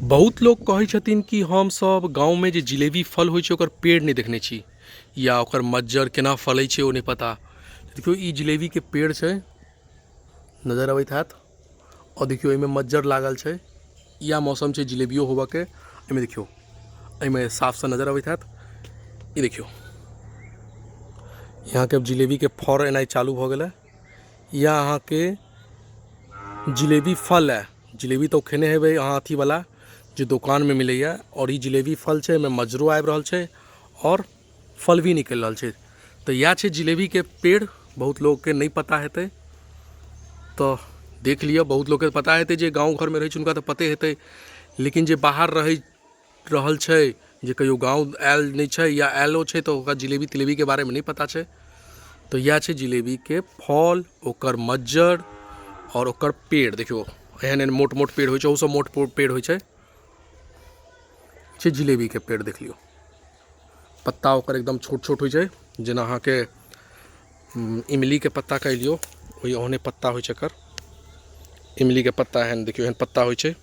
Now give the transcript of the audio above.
बहुत लोग कहै छथिन कि हम सब गाँव में जे जिलेबी फल होइ छै ओकर पेड़ नहीं देखने छी या ओकर मज्जर केना फलै छै ओ नहीं पता। देखियो ई जिलेबी के पेड़ छै, नजर अबैत हैत, और देखियो एहिमे मज्जर लागल छै। या मौसम छै जिलेबियो होबऽ के। एहिमे देखियो, एहिमे साफ सा नजर अबैत हैत। ई देखियो यहाँ के जिलेबी के फर एनाइ चालू भऽ गेलै। या अहाँ के जिलेबी फल है, जिलेबी तो खेने हेबै अहाँ अथी वाला जो दुकान में मिलैया, और ई जिलेबी फल छै, एहिमे मज्जरो आबि रहल छै और फल भी निकलि रहल छै। तो इएह छै जिलेबी के पेड़। बहुत लोग के नहीं पता हेतै तो देख लिअ, बहुत लोग के पता हेतै जे गाँव घर में रहै छै हुनका तो पते हेतै, लेकिन जे बाहर रह रहल छै, जे कहियो गाँव आयल नहीं छै या आयलो छै तो ओकरा जिलेबी तिलेबी के बारे में नहीं पता छै। तो यह छै जिलेबी के फल, ओकर मज्जर और ओकर पेड़। देखियो एहन एहन मोट मोट पेड़ होइ छै, ओहो सब मोट पेड़ होइ छै। जिलेबी के पेड़ देख लियो, पत्ता ओकर एकदम छोट छोट होइ छै, जेना अहाँ के इमली के पत्ता कह लियो, ओहने पत्ता होइ छै एकर। इमली के पत्ता एहन देखियो, एहन पत्ता होइ छै।